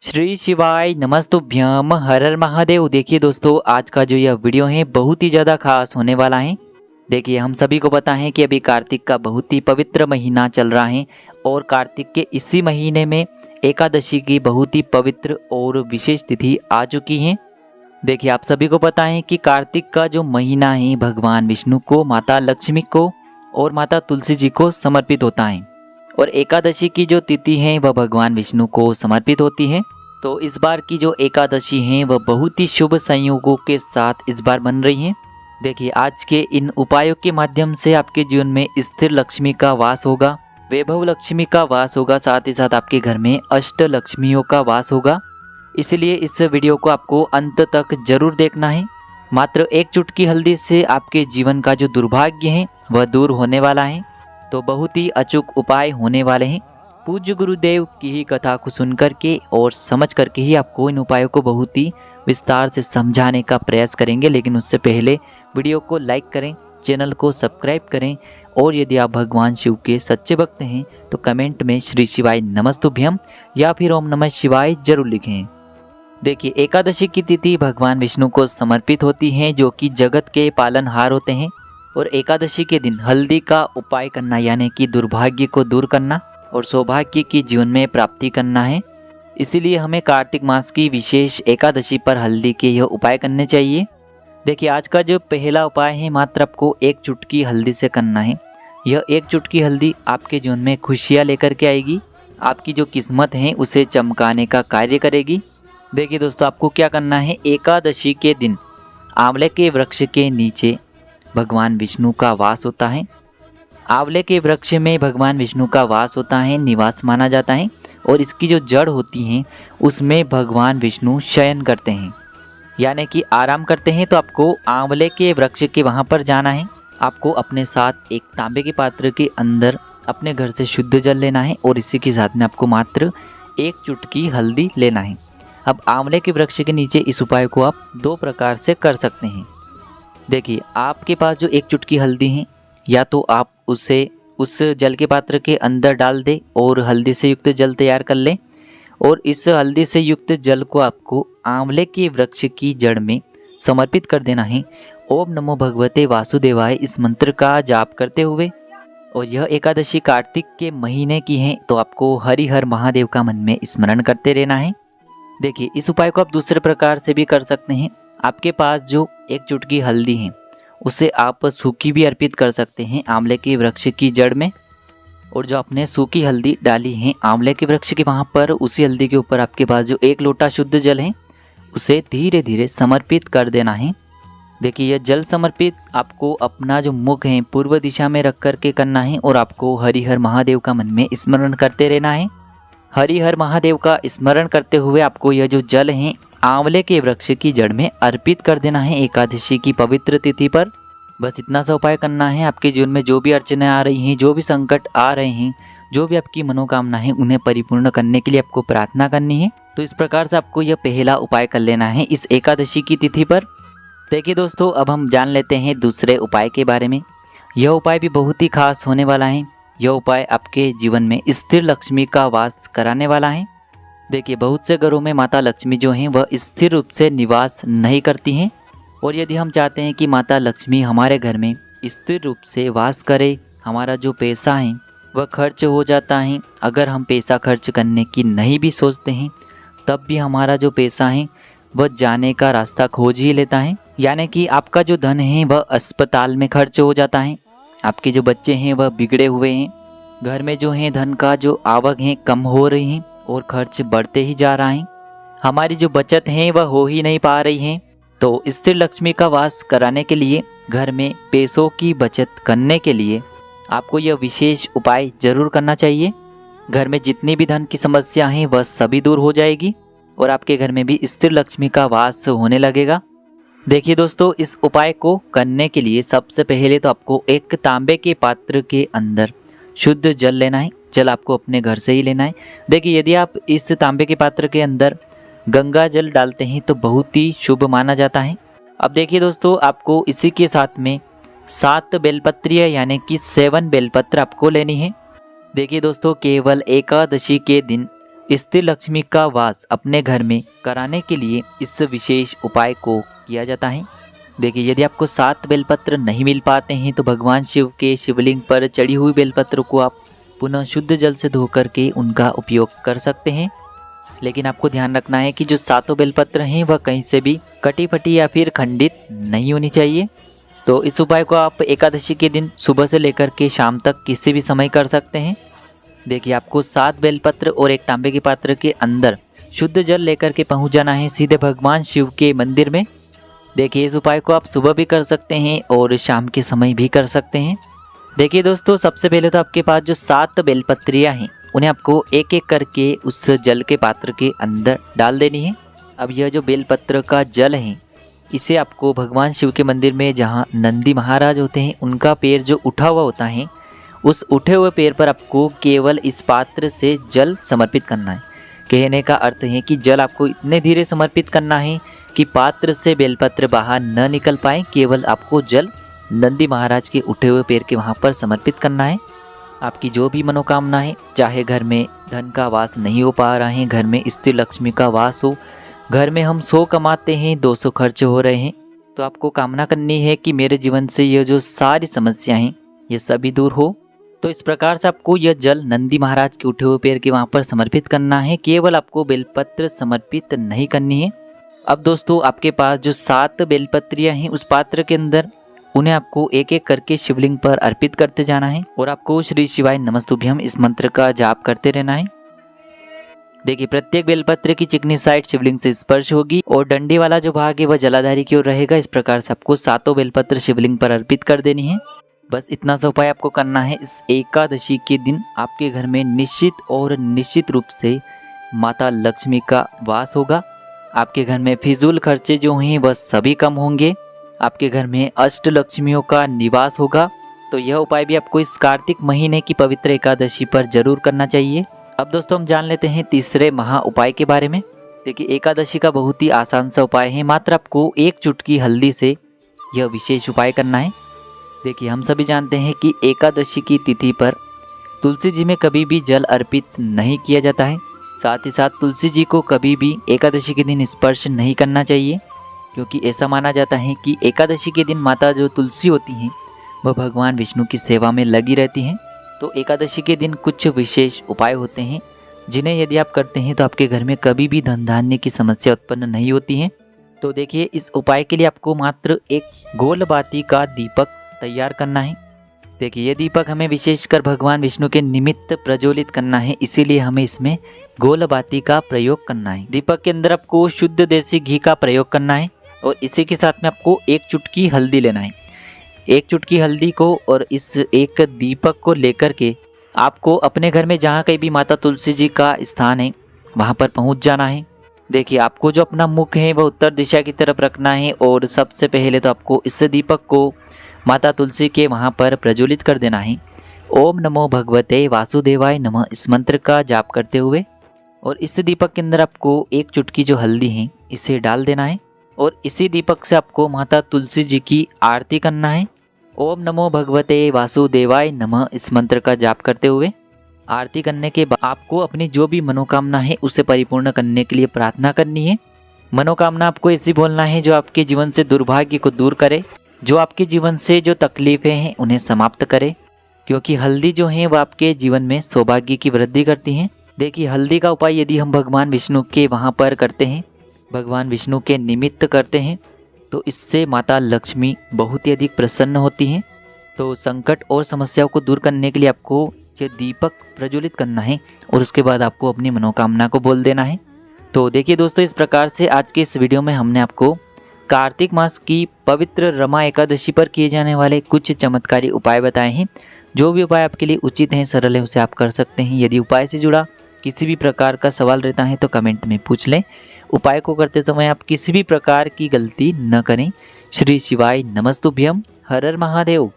श्री शिवाय नमस्तुभ्यम हर हर महादेव। देखिए दोस्तों, आज का जो यह वीडियो है बहुत ही ज़्यादा खास होने वाला है। देखिए, हम सभी को पता है कि अभी कार्तिक का बहुत ही पवित्र महीना चल रहा है और कार्तिक के इसी महीने में एकादशी की बहुत ही पवित्र और विशेष तिथि आ चुकी है। देखिए, आप सभी को पता है कि कार्तिक का जो महीना है भगवान विष्णु को, माता लक्ष्मी को और माता तुलसी जी को समर्पित होता है और एकादशी की जो तिथि है वह भगवान विष्णु को समर्पित होती है। तो इस बार की जो एकादशी है वह बहुत ही शुभ संयोगों के साथ इस बार बन रही है। देखिए, आज के इन उपायों के माध्यम से आपके जीवन में स्थिर लक्ष्मी का वास होगा, वैभव लक्ष्मी का वास होगा, साथ ही साथ आपके घर में अष्ट लक्ष्मियों का वास होगा। इसलिए इस वीडियो को आपको अंत तक जरूर देखना है। मात्र एक चुटकी हल्दी से आपके जीवन का जो दुर्भाग्य है वह दूर होने वाला है। तो बहुत ही अचूक उपाय होने वाले हैं। पूज्य गुरुदेव की ही कथा को सुन करके और समझ करके ही आपको इन उपायों को बहुत ही विस्तार से समझाने का प्रयास करेंगे। लेकिन उससे पहले वीडियो को लाइक करें, चैनल को सब्सक्राइब करें और यदि आप भगवान शिव के सच्चे भक्त हैं तो कमेंट में श्री शिवाय नमस्तुभ्यम या फिर ओम नमः शिवाय जरूर लिखें। देखिए, एकादशी की तिथि भगवान विष्णु को समर्पित होती है जो कि जगत के पालनहार होते हैं। और एकादशी के दिन हल्दी का उपाय करना यानी कि दुर्भाग्य को दूर करना और सौभाग्य की जीवन में प्राप्ति करना है। इसीलिए हमें कार्तिक मास की विशेष एकादशी पर हल्दी के यह उपाय करने चाहिए। देखिए, आज का जो पहला उपाय है मात्र आपको एक चुटकी हल्दी से करना है। यह एक चुटकी हल्दी आपके जीवन में खुशियाँ लेकर के आएगी, आपकी जो किस्मत है उसे चमकाने का कार्य करेगी। देखिए दोस्तों, आपको क्या करना है, एकादशी के दिन आंवले के वृक्ष के नीचे भगवान विष्णु का वास होता है। आंवले के वृक्ष में भगवान विष्णु का वास होता है, निवास माना जाता है और इसकी जो जड़ होती हैं उसमें भगवान विष्णु शयन करते हैं यानी कि आराम करते हैं। तो आपको आंवले के वृक्ष के वहाँ पर जाना है। आपको अपने साथ एक तांबे के पात्र के अंदर अपने घर से शुद्ध जल लेना है और इसी के साथ में आपको मात्र एक चुटकी हल्दी लेना है। अब आंवले के वृक्ष के नीचे इस उपाय को आप दो प्रकार से कर सकते हैं। देखिए, आपके पास जो एक चुटकी हल्दी है या तो आप उसे उस जल के पात्र के अंदर डाल दें और हल्दी से युक्त जल तैयार कर लें और इस हल्दी से युक्त जल को आपको आंवले के वृक्ष की जड़ में समर्पित कर देना है। ओम नमो भगवते वासुदेवाय इस मंत्र का जाप करते हुए। और यह एकादशी कार्तिक के महीने की है तो आपको हरि हर महादेव का मन में स्मरण करते रहना है। देखिए, इस उपाय को आप दूसरे प्रकार से भी कर सकते हैं। आपके पास जो एक चुटकी हल्दी है उसे आप सूखी भी अर्पित कर सकते हैं आंवले के वृक्ष की जड़ में। और जो आपने सूखी हल्दी डाली है आंवले के वृक्ष के वहाँ पर, उसी हल्दी के ऊपर आपके पास जो एक लोटा शुद्ध जल है उसे धीरे धीरे समर्पित कर देना है। देखिए, यह जल समर्पित आपको अपना जो मुख है पूर्व दिशा में रख कर के करना है और आपको हरिहर महादेव का मन में स्मरण करते रहना है। हरिहर महादेव का स्मरण करते हुए आपको यह जो जल है आंवले के वृक्ष की जड़ में अर्पित कर देना है एकादशी की पवित्र तिथि पर। बस इतना सा उपाय करना है। आपके जीवन में जो भी अड़चनें आ रही हैं, जो भी संकट आ रहे हैं, जो भी आपकी मनोकामना है उन्हें परिपूर्ण करने के लिए आपको प्रार्थना करनी है। तो इस प्रकार से आपको यह पहला उपाय कर लेना है इस एकादशी की तिथि पर। देखिए दोस्तों, अब हम जान लेते हैं दूसरे उपाय के बारे में। यह उपाय भी बहुत ही खास होने वाला है। यह उपाय आपके जीवन में स्थिर लक्ष्मी का वास कराने वाला है। देखिए, बहुत से घरों में माता लक्ष्मी जो हैं वह स्थिर रूप से निवास नहीं करती हैं और यदि हम चाहते हैं कि माता लक्ष्मी हमारे घर में स्थिर रूप से वास करे, हमारा जो पैसा है वह खर्च हो जाता है। अगर हम पैसा खर्च करने की नहीं भी सोचते हैं तब भी हमारा जो पैसा है वह जाने का रास्ता खोज ही लेता है। यानी कि आपका जो धन है वह अस्पताल में खर्च हो जाता है, आपके जो बच्चे हैं वह बिगड़े हुए हैं, घर में जो है धन का जो आवक है कम हो रही है और खर्च बढ़ते ही जा रहा है, हमारी जो बचत है वह हो ही नहीं पा रही है। तो स्थिर लक्ष्मी का वास कराने के लिए, घर में पैसों की बचत करने के लिए आपको यह विशेष उपाय जरूर करना चाहिए। घर में जितनी भी धन की समस्या है वह सभी दूर हो जाएगी और आपके घर में भी स्थिर लक्ष्मी का वास होने लगेगा। देखिए दोस्तों, इस उपाय को करने के लिए सबसे पहले तो आपको एक तांबे के पात्र के अंदर शुद्ध जल लेना है। जल आपको अपने घर से ही लेना है। देखिए, यदि आप इस तांबे के पात्र के अंदर गंगा जल डालते हैं तो बहुत ही शुभ माना जाता है। अब देखिए दोस्तों, आपको इसी के साथ में 7 बेलपत्रियाँ यानी कि 7 बेलपत्र आपको लेनी है। देखिए दोस्तों, केवल एकादशी के दिन स्थिर लक्ष्मी का वास अपने घर में कराने के लिए इस विशेष उपाय को किया जाता है। देखिए, यदि आपको 7 बेलपत्र नहीं मिल पाते हैं तो भगवान शिव के शिवलिंग पर चढ़ी हुई बेलपत्र को आप पुनः शुद्ध जल से धो करके उनका उपयोग कर सकते हैं। लेकिन आपको ध्यान रखना है कि जो 7 बेलपत्र हैं वह कहीं से भी कटी फटी या फिर खंडित नहीं होनी चाहिए। तो इस उपाय को आप एकादशी के दिन सुबह से लेकर के शाम तक किसी भी समय कर सकते हैं। देखिए, आपको 7 बेलपत्र और एक तांबे के पात्र के अंदर शुद्ध जल लेकर के पहुंच जाना है सीधे भगवान शिव के मंदिर में। देखिए, इस उपाय को आप सुबह भी कर सकते हैं और शाम के समय भी कर सकते हैं। देखिए दोस्तों, सबसे पहले तो आपके पास जो 7 बेलपत्रियाँ हैं उन्हें आपको एक एक करके उस जल के पात्र के अंदर डाल देनी है। अब यह जो बेलपत्र का जल है इसे आपको भगवान शिव के मंदिर में जहाँ नंदी महाराज होते हैं उनका पैर जो उठा हुआ होता है उस उठे हुए पैर पर आपको केवल इस पात्र से जल समर्पित करना है। कहने का अर्थ है कि जल आपको इतने धीरे समर्पित करना है कि पात्र से बेलपत्र बाहर न निकल पाए। केवल आपको जल नंदी महाराज के उठे हुए पैर के वहाँ पर समर्पित करना है। आपकी जो भी मनोकामना है, चाहे घर में धन का वास नहीं हो पा रहा है, घर में स्थिर लक्ष्मी का वास हो, घर में हम 100 कमाते हैं 200 खर्च हो रहे हैं, तो आपको कामना करनी है कि मेरे जीवन से ये जो सारी समस्याएं हैं ये सभी दूर हो। तो इस प्रकार से आपको यह जल नंदी महाराज के उठे हुए पैर के वहाँ पर समर्पित करना है। केवल आपको बेलपत्र समर्पित नहीं करनी है। अब दोस्तों, आपके पास जो 7 बेलपत्रियाँ हैं उस पात्र के अंदर उन्हें आपको एक एक करके शिवलिंग पर अर्पित करते जाना है और आपको श्री शिवाय नमस्तुभ्यम इस मंत्र का जाप करते रहना है। देखिए, प्रत्येक बेलपत्र की चिकनी साइड शिवलिंग से स्पर्श होगी और डंडी वाला जो भाग है वह जलाधारी की ओर रहेगा। इस प्रकार से आपको 7 बेलपत्र शिवलिंग पर अर्पित कर देनी है। बस इतना सा उपाय आपको करना है। इस एकादशी के दिन आपके घर में निश्चित और निश्चित रूप से माता लक्ष्मी का वास होगा। आपके घर में फिजूल खर्चे जो हैं वह सभी कम होंगे। आपके घर में अष्ट लक्ष्मियों का निवास होगा। तो यह उपाय भी आपको इस कार्तिक महीने की पवित्र एकादशी पर जरूर करना चाहिए। अब दोस्तों, हम जान लेते हैं तीसरे महा उपाय के बारे में। देखिए, एकादशी का बहुत ही आसान सा उपाय है। मात्र आपको 1 चुटकी हल्दी से यह विशेष उपाय करना है। देखिए, हम सभी जानते हैं कि एकादशी की तिथि पर तुलसी जी में कभी भी जल अर्पित नहीं किया जाता है। साथ ही साथ तुलसी जी को कभी भी एकादशी के दिन स्पर्श नहीं करना चाहिए, क्योंकि ऐसा माना जाता है कि एकादशी के दिन माता जो तुलसी होती हैं वह भगवान विष्णु की सेवा में लगी रहती हैं। तो एकादशी के दिन कुछ विशेष उपाय होते हैं जिन्हें यदि आप करते हैं तो आपके घर में कभी भी धन धान्य की समस्या उत्पन्न नहीं होती है। तो देखिए, इस उपाय के लिए आपको मात्र एक गोल बाती का दीपक तैयार करना है। देखिए, ये दीपक हमें विशेषकर भगवान विष्णु के निमित्त प्रज्वलित करना है, इसीलिए हमें इसमें गोल बाती का प्रयोग करना है। दीपक के अंदर आपको शुद्ध देसी घी का प्रयोग करना है और इसी के साथ में आपको 1 चुटकी हल्दी लेना है। 1 चुटकी हल्दी को और इस एक दीपक को लेकर के आपको अपने घर में जहाँ कहीं भी माता तुलसी जी का स्थान है वहाँ पर पहुँच जाना है। देखिए, आपको जो अपना मुख है वह उत्तर दिशा की तरफ रखना है और सबसे पहले तो आपको इस दीपक को माता तुलसी के वहाँ पर प्रज्वलित कर देना है। ओम नमो भगवते वासुदेवाय नमः इस मंत्र का जाप करते हुए और इस दीपक के अंदर आपको 1 चुटकी जो हल्दी है इसे डाल देना है और इसी दीपक से आपको माता तुलसी जी की आरती करना है। ओम नमो भगवते वासुदेवाय नमः इस मंत्र का जाप करते हुए आरती करने के बाद आपको अपनी जो भी मनोकामना है उसे परिपूर्ण करने के लिए प्रार्थना करनी है। मनोकामना आपको ऐसी बोलना है जो आपके जीवन से दुर्भाग्य को दूर करे, जो आपके जीवन से जो तकलीफें हैं उन्हें समाप्त करे, क्योंकि हल्दी जो है वह आपके जीवन में सौभाग्य की वृद्धि करती हैं। देखिए, हल्दी का उपाय यदि हम भगवान विष्णु के वहाँ पर करते हैं, भगवान विष्णु के निमित्त करते हैं, तो इससे माता लक्ष्मी बहुत ही अधिक प्रसन्न होती हैं। तो संकट और समस्याओं को दूर करने के लिए आपको ये दीपक प्रज्वलित करना है और उसके बाद आपको अपनी मनोकामना को बोल देना है। तो देखिए दोस्तों, इस प्रकार से आज के इस वीडियो में हमने आपको कार्तिक मास की पवित्र रमा एकादशी पर किए जाने वाले कुछ चमत्कारी उपाय बताए हैं। जो भी उपाय आपके लिए उचित हैं, सरल है, उसे आप कर सकते हैं। यदि उपाय से जुड़ा किसी भी प्रकार का सवाल रहता है तो कमेंट में पूछ लें। उपाय को करते समय आप किसी भी प्रकार की गलती न करें। श्री शिवाय नमस्तुभ्यम। हर हर महादेव।